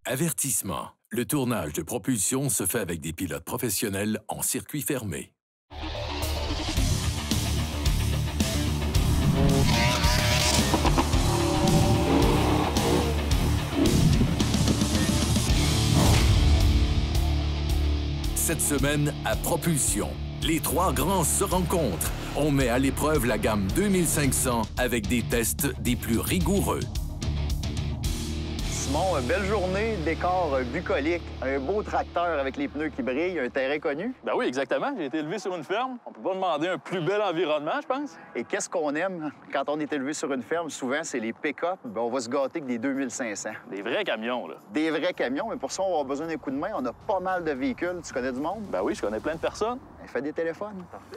Avertissement. Le tournage de propulsion se fait avec des pilotes professionnels en circuit fermé. Cette semaine, à Propulsion, les trois grands se rencontrent. On met à l'épreuve la gamme 2500 avec des tests des plus rigoureux. Simon, belle journée, décor bucolique, un beau tracteur avec les pneus qui brillent, un terrain connu. Ben oui, exactement. J'ai été élevé sur une ferme. On peut pas demander un plus bel environnement, je pense. Et qu'est-ce qu'on aime quand on est élevé sur une ferme? Souvent, c'est les pick-up. On va se gâter avec des 2500. Des vrais camions, là. Des vrais camions, mais pour ça, on va avoir besoin d'un coup de main. On a pas mal de véhicules. Tu connais du monde? Ben oui, je connais plein de personnes. Fais des téléphones. Parfait.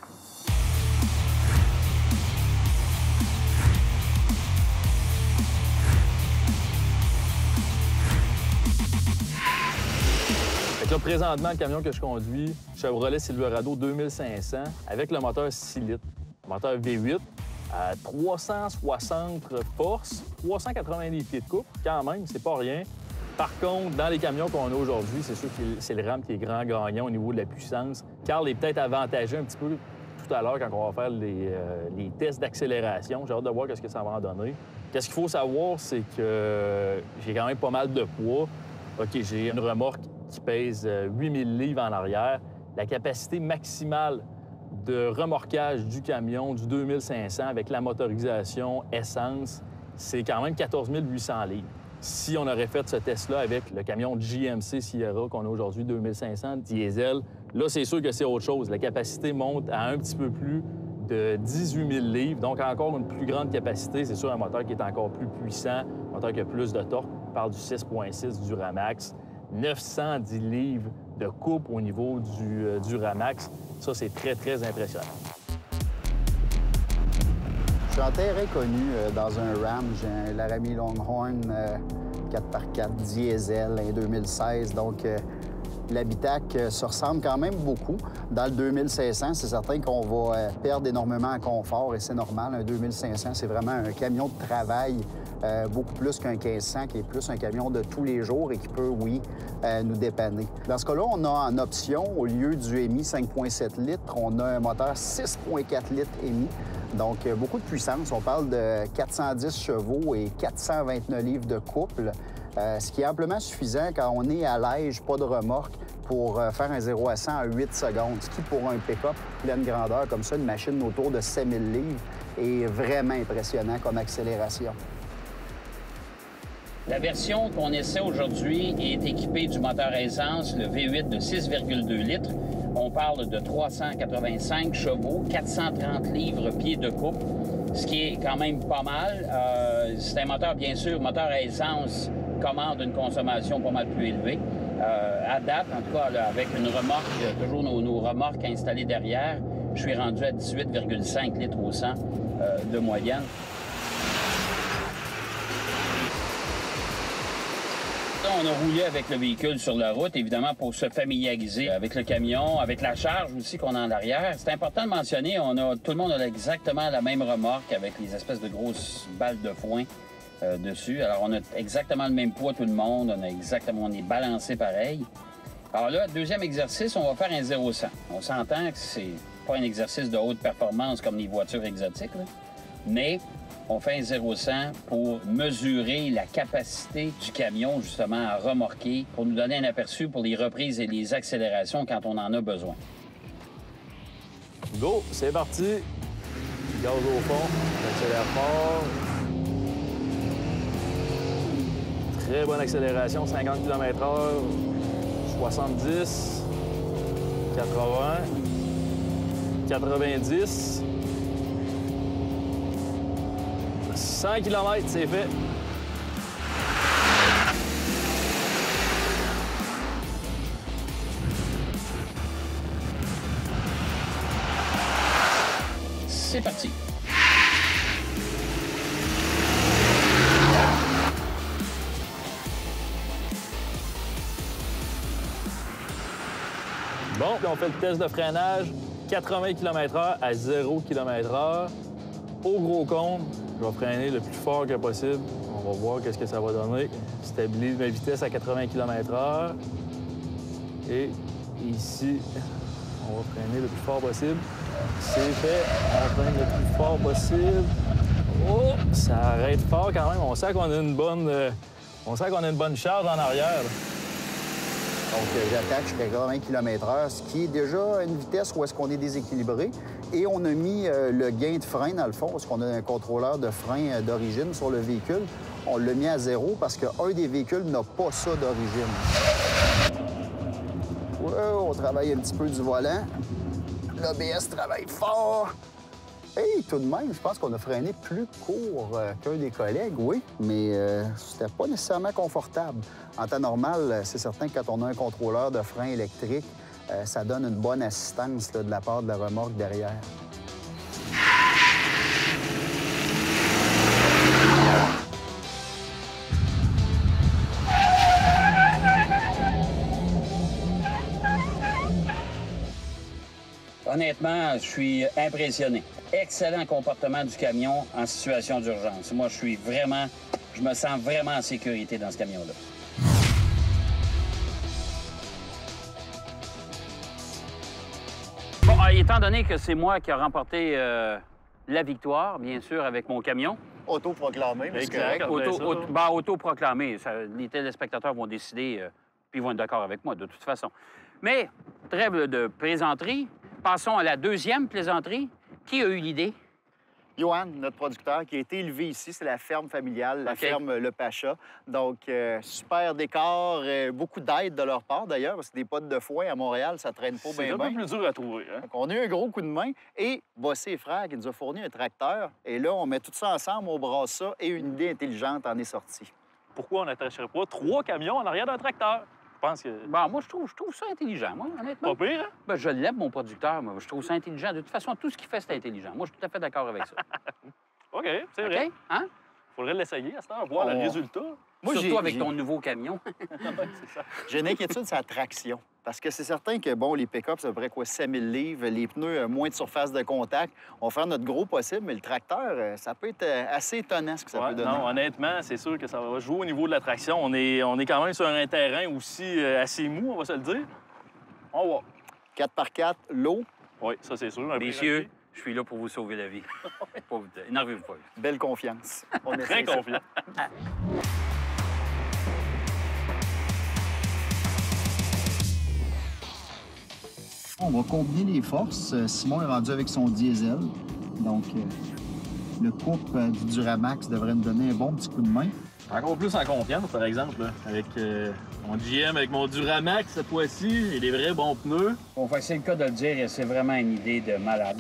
Là, présentement, le camion que je conduis, Chevrolet Silverado 2500 avec le moteur 6 litres. Moteur V8 à 360 forces, 390 pieds de couple. Quand même, c'est pas rien. Par contre, dans les camions qu'on a aujourd'hui, c'est sûr que c'est le RAM qui est grand gagnant au niveau de la puissance. Carl est peut-être avantagé un petit peu tout à l'heure quand on va faire les tests d'accélération. J'ai hâte de voir ce que ça va en donner. Qu'est-ce qu'il faut savoir, c'est que j'ai quand même pas mal de poids. OK, j'ai une remorque qui pèse 8000 livres en arrière. La capacité maximale de remorquage du camion, du 2500, avec la motorisation essence, c'est quand même 14 800 livres. Si on aurait fait ce test-là avec le camion GMC Sierra qu'on a aujourd'hui, 2500 diesel, là, c'est sûr que c'est autre chose. La capacité monte à un petit peu plus de 18 000 livres, donc encore une plus grande capacité. C'est sûr, un moteur qui est encore plus puissant, un moteur qui a plus de torque. On parle du 6.6 Duramax. 910 livres de coupe au niveau du Duramax. Ça, c'est très, très impressionnant. Je suis en terrain connu dans un Ram. J'ai un Laramie Longhorn 4x4 diesel, un 2016. Donc, l'habitacle se ressemble quand même beaucoup. Dans le 2500, c'est certain qu'on va perdre énormément en confort et c'est normal. Un 2500, c'est vraiment un camion de travail beaucoup plus qu'un 1500, qui est plus un camion de tous les jours et qui peut, oui, nous dépanner. Dans ce cas-là, on a en option, au lieu du EMI 5,7 litres, on a un moteur 6,4 litres EMI. Donc, beaucoup de puissance. On parle de 410 chevaux et 429 livres de couple, ce qui est amplement suffisant quand on est à l'âge, pas de remorque, pour faire un 0 à 100 en 8 secondes, ce qui, pour un pick-up pleine grandeur comme ça, une machine autour de 7000 livres, est vraiment impressionnant comme accélération. La version qu'on essaie aujourd'hui est équipée du moteur à essence, le V8 de 6,2 litres. On parle de 385 chevaux, 430 livres pieds de couple, ce qui est quand même pas mal. C'est un moteur, bien sûr, moteur à essence commande une consommation pas mal plus élevée. À date, en tout cas, là, avec une remorque, toujours nos remorques installées derrière, je suis rendu à 18,5 litres au 100 de moyenne. On a roulé avec le véhicule sur la route, évidemment, pour se familiariser avec le camion, avec la charge aussi qu'on a en arrière. C'est important de mentionner, tout le monde a exactement la même remorque avec les espèces de grosses balles de foin dessus. Alors, on a exactement le même poids, tout le monde. On est balancé pareil. Alors là, deuxième exercice, on va faire un 0-100. On s'entend que c'est pas un exercice de haute performance comme les voitures exotiques, là, mais on fait un 0-100 pour mesurer la capacité du camion, justement, à remorquer, pour nous donner un aperçu pour les reprises et les accélérations quand on en a besoin. Go, c'est parti. Gaz au fond, accélère fort. Très bonne accélération, 50 km/h, 70, 80, 90. 100 km, c'est fait. C'est parti. Bon, puis on fait le test de freinage, 80 km/h à 0 km/h. Au gros compte, je vais freiner le plus fort que possible. On va voir qu'est-ce que ça va donner. stabilise ma vitesse à 80 km/h. Et ici, on va freiner le plus fort possible. C'est fait. On freine le plus fort possible. Oh! Ça arrête fort quand même. On sent qu'on a une bonne charge en arrière. Là. Donc, j'attaque jusqu'à 80 km/h, ce qui est déjà une vitesse où est-ce qu'on est déséquilibré. Et on a mis le gain de frein, dans le fond, parce qu'on a un contrôleur de frein d'origine sur le véhicule. On l'a mis à 0 parce qu'un des véhicules n'a pas ça d'origine. Wow, on travaille un petit peu du volant. L'ABS travaille fort. Hey, tout de même, je pense qu'on a freiné plus court qu'un des collègues, oui, mais c'était pas nécessairement confortable. En temps normal, c'est certain que quand on a un contrôleur de frein électrique, ça donne une bonne assistance là, de la part de la remorque derrière. Honnêtement, je suis impressionné. Excellent comportement du camion en situation d'urgence. Moi, je me sens vraiment en sécurité dans ce camion-là. Bon, étant donné que c'est moi qui ai remporté la victoire, bien sûr, avec mon camion. Autoproclamé, mais c'est correct. Autoproclamé. Les téléspectateurs vont décider, puis ils vont être d'accord avec moi, de toute façon. Mais, trêve de plaisanterie, passons à la deuxième plaisanterie. Qui a eu l'idée? Johan, notre producteur, qui a été élevé ici, c'est la ferme familiale, la ferme Le Pacha. Donc, super décor, beaucoup d'aide de leur part, d'ailleurs, parce que des potes de foin à Montréal, ça traîne pas bien. C'est un peu plus dur à trouver. Hein? Donc, on a eu un gros coup de main. Et Bossé et Frères qui nous a fourni un tracteur. Et là, on met tout ça ensemble, on brasse ça, et une idée intelligente en est sortie. Pourquoi on n'attacherait pas 3 camions en arrière d'un tracteur? Je pense que... Bon, moi, je trouve ça intelligent, moi, honnêtement. Pas pire, hein? Ben, je l'aime, mon producteur, moi. Je trouve ça intelligent. De toute façon, tout ce qu'il fait, c'est intelligent. Moi, je suis tout à fait d'accord avec ça. OK, c'est vrai. OK? Hein? Faudrait l'essayer à cette heure, voir le résultat. Moi, surtout avec ton nouveau camion. C'est ça. J'ai une inquiétude, c'est la traction. Parce que c'est certain que, bon, les pick-up, c'est à peu près quoi, 5000 livres, les pneus, moins de surface de contact. On va faire notre gros possible, mais le tracteur, ça peut être assez étonnant ce que ça peut donner. Non, honnêtement, c'est sûr que ça va jouer au niveau de la traction. On est quand même sur un terrain aussi assez mou, on va se le dire. On va. 4x4, l'eau. Oui, ça, c'est sûr. Messieurs, je suis là pour vous sauver la vie. Énervez-vous pas. Belle confiance. On est très confiant. On va combiner les forces. Simon est rendu avec son diesel. Donc, le couple du Duramax devrait nous donner un bon petit coup de main. Encore plus en confiance, par exemple, là, avec mon GM, avec mon Duramax cette fois-ci, et des vrais bons pneus. Bon, c'est le cas de le dire, c'est vraiment une idée de malade.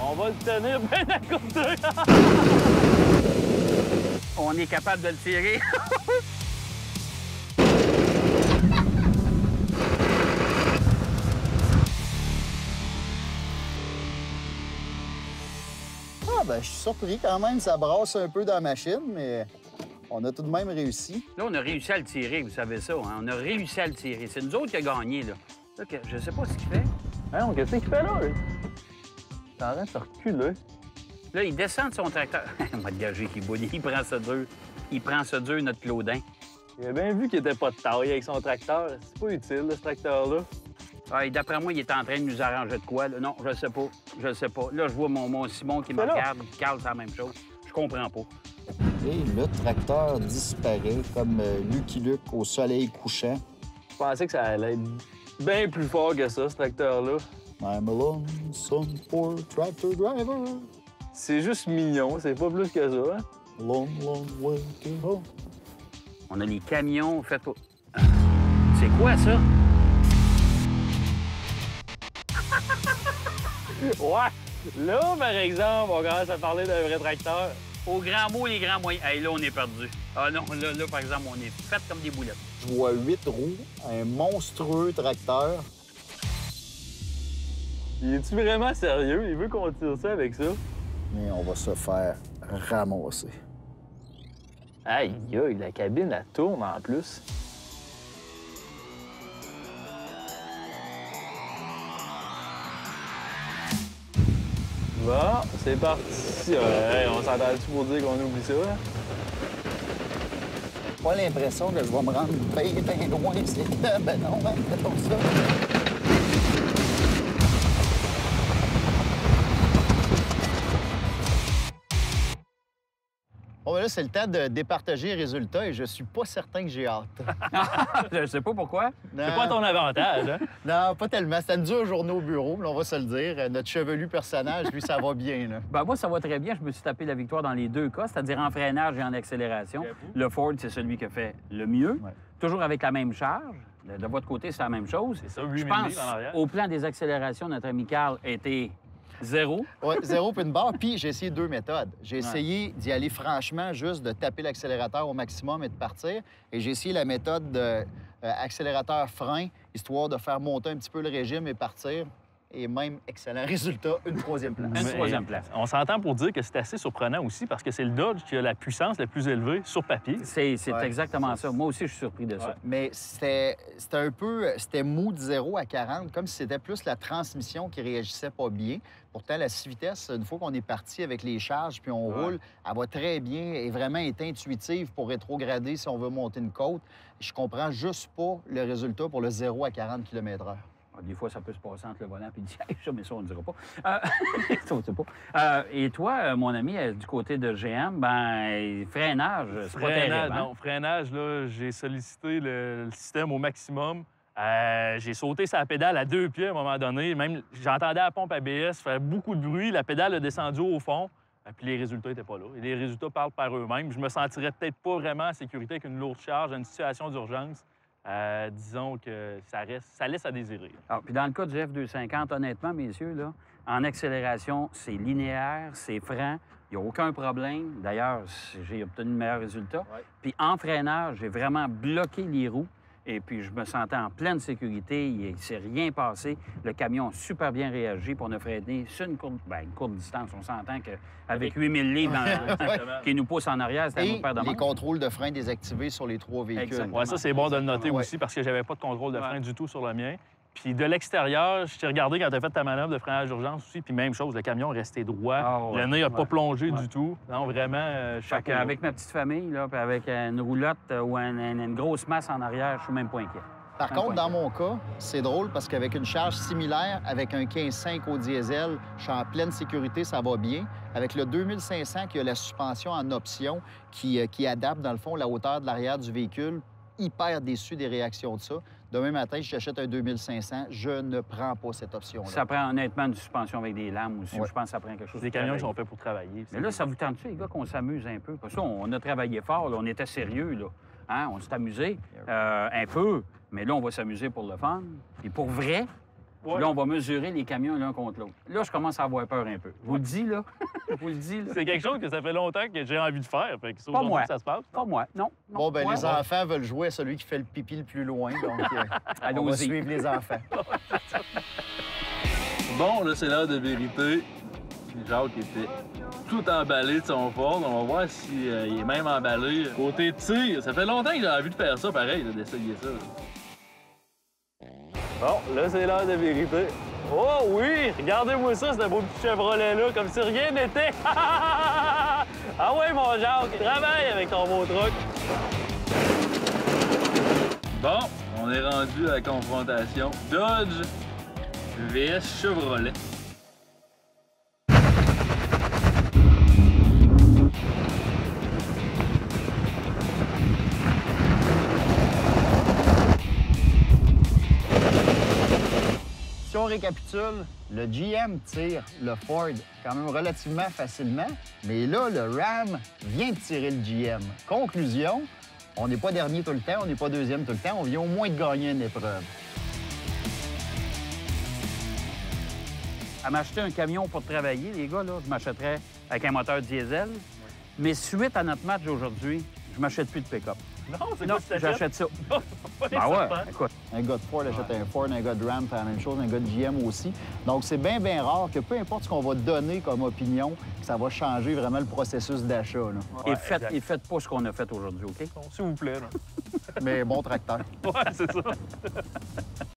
On va le tenir bien à côté. On est capable de le tirer. Ben, je suis surpris quand même, ça brasse un peu dans la machine, mais on a tout de même réussi. Là, on a réussi à le tirer, vous savez ça, hein? On a réussi à le tirer. C'est nous autres qui avons gagné, là. Là, je sais pas ce qu'il fait. Hein, qu'est-ce qu'il fait là? T'es en train de se reculer. Là, il descend de son tracteur. On va te gager qu'il bouille. Il prend ça dur. Il prend ça dur, notre Claudin. Il a bien vu qu'il était pas de taille avec son tracteur. C'est pas utile, ce tracteur-là. Ah, d'après moi, il est en train de nous arranger de quoi, là? Non, je sais pas. Je sais pas. Là, je vois mon Simon qui me regarde. Carl, c'est la même chose. Je comprends pas. Et le tracteur disparaît comme Lucky Luke au soleil couchant. Je pensais que ça allait être bien plus fort que ça, ce tracteur-là. I'm a lonesome poor tractor driver. C'est juste mignon, c'est pas plus que ça, hein? Long, long way to home. On a les camions faits pour... C'est quoi, ça? Ouais! Là, par exemple, on commence à parler d'un vrai tracteur. Au grand mot, les grands moyens. Hey, là, on est perdu. Ah non, là, par exemple, on est fait comme des boulettes. Je vois 8 roues, un monstrueux tracteur. Il est-tu vraiment sérieux? Il veut qu'on tire ça avec ça? Mais on va se faire ramasser. Aïe, aïe, la cabine, elle tourne en plus. Bon, c'est parti. Ouais, on s'entend-tu pour dire qu'on oublie ça? Pas l'impression que je vais me rendre bien loin, c'est que... Ben non, ben, mettons ça. Bon, ben là, c'est le temps de départager les résultats et je suis pas certain que j'ai hâte. Je sais pas pourquoi. Non. C'est pas ton avantage, hein? Non, pas tellement. C'était une dure journée au bureau, là, on va se le dire. Notre chevelu personnage, lui, ça va bien, là. Ben moi, ça va très bien. Je me suis tapé la victoire dans les deux cas, c'est-à-dire en freinage et en accélération. Le Ford, c'est celui qui a fait le mieux. Ouais. Toujours avec la même charge. De votre côté, c'est la même chose. C'est ça, 8 Je 000 pense, livres en arrière. au plan des accélérations, notre ami Carl était 0. Oui, 0 puis une barre. Puis j'ai essayé 2 méthodes. J'ai essayé d'y aller franchement, juste de taper l'accélérateur au maximum et de partir. Et j'ai essayé la méthode de accélérateur-frein, histoire de faire monter un petit peu le régime et partir. Et même, excellent résultat, une 3e place. Une 3e place. On s'entend pour dire que c'est assez surprenant aussi parce que c'est le Dodge qui a la puissance la plus élevée sur papier. C'est Ouais, exactement ça. Moi aussi, je suis surpris de ça. Mais c'était un peu... C'était mou de 0 à 40, comme si c'était plus la transmission qui réagissait pas bien. Pourtant, la 6 vitesses, une fois qu'on est parti avec les charges puis on roule, elle va très bien et vraiment est intuitive pour rétrograder si on veut monter une côte. Je comprends juste pas le résultat pour le 0 à 40 km/h. Des fois, ça peut se passer entre le volant et le siège, mais ça, on ne dira pas. Ça, on ne sait pas. Et toi, mon ami, du côté de GM, ben freinage, c'est pas terrible. Hein? Non, freinage, là, j'ai sollicité le système au maximum. J'ai sauté sa pédale à 2 pieds à un moment donné. Même, j'entendais la pompe ABS faire beaucoup de bruit. La pédale a descendu au fond. Puis les résultats n'étaient pas là. Et les résultats parlent par eux-mêmes. Je me sentirais peut-être pas vraiment en sécurité avec une lourde charge dans une situation d'urgence. Disons que ça laisse à désirer. Alors, puis dans le cas du F250, honnêtement, messieurs, là, en accélération, c'est linéaire, c'est franc, il n'y a aucun problème. D'ailleurs, j'ai obtenu le meilleur résultat. Ouais. Puis en freinage, j'ai vraiment bloqué les roues. Et puis, je me sentais en pleine sécurité. Il ne s'est rien passé. Le camion a super bien réagi. Puis on a freiné sur une courte distance. On s'entend qu'avec 8000 livres qui nous poussent en arrière, c'était Et mon père de les manche. contrôles de frein désactivés sur les 3 véhicules. Exactement. Ouais, ça, c'est bon de le noter Ouais. aussi parce que j'avais pas de contrôle de frein du tout sur le mien. Puis de l'extérieur, je t'ai regardé quand tu as fait ta manœuvre de freinage d'urgence aussi. Puis même chose, le camion restait droit. Ah, ouais. Le nez n'a pas Ouais. plongé Ouais. du tout. Non, vraiment, Fait chapeau. qu'avec ma petite famille, là, puis avec une roulotte ou une grosse masse en arrière, je suis même pas inquiet. Par contre, dans mon cas, c'est drôle parce qu'avec une charge similaire, avec un 15.5 au diesel, je suis en pleine sécurité, ça va bien. Avec le 2500 qui a la suspension en option, qui adapte, dans le fond, la hauteur de l'arrière du véhicule, hyper déçu des réactions de ça. Demain matin, si j'achète un 2500, je ne prends pas cette option-là. Ça prend honnêtement une suspension avec des lames aussi. Ouais. Je pense que ça prend quelque chose Des de camions qui pareil. sont faits pour travailler. Mais là, ça vous tente-tu, les gars, qu'on s'amuse un peu? Parce que on a travaillé fort, là, on était sérieux, là. Hein? On s'est amusé un peu, mais là, on va s'amuser pour le fun. Et pour vrai, Ouais. là, on va mesurer les camions l'un contre l'autre. Là, je commence à avoir peur un peu. Je vous le dis, là. Je vous le dis, là. C'est quelque chose que ça fait longtemps que j'ai envie de faire. Fait que ça, Pas aujourd'hui, moi. ça se passe. Pas moi, non. Bon, ben moi, les enfants veulent jouer à celui qui fait le pipi le plus loin, donc on va Allons-y. suivre les enfants. Bon, là, c'est l'heure de vérité. Jacques était tout emballé de son Ford. On va voir s'il est même emballé. Côté tir, ça fait longtemps que j'ai envie de faire ça, pareil, d'essayer ça. Bon, là, c'est l'heure de vérité. Oh oui! Regardez-moi ça, ce beau petit Chevrolet-là, comme si rien n'était. Ah ouais, mon Jacques, travaille avec ton beau truck. Bon, on est rendu à la confrontation Dodge vs Chevrolet. Si on récapitule, le GM tire le Ford quand même relativement facilement, mais là, le Ram vient de tirer le GM. Conclusion, on n'est pas dernier tout le temps, on n'est pas deuxième tout le temps, on vient au moins de gagner une épreuve. À m'acheter un camion pour travailler, les gars, là, je m'achèterais avec un moteur diesel. Mais suite à notre match d'aujourd'hui, je m'achète plus de pick-up. Non, c'est Non, quoi que tu j'achète ça. t'achètes? Ben ouais, écoute. Un gars de Ford achète un Ford, un gars de Ram fait la même chose, un gars de GM aussi. Donc, c'est bien, bien rare que peu importe ce qu'on va donner comme opinion, que ça va changer vraiment le processus d'achat, là. Ouais, Et faites pas ce qu'on a fait aujourd'hui, OK? S'il vous plaît, là. Mais bon tracteur. Ouais, c'est ça.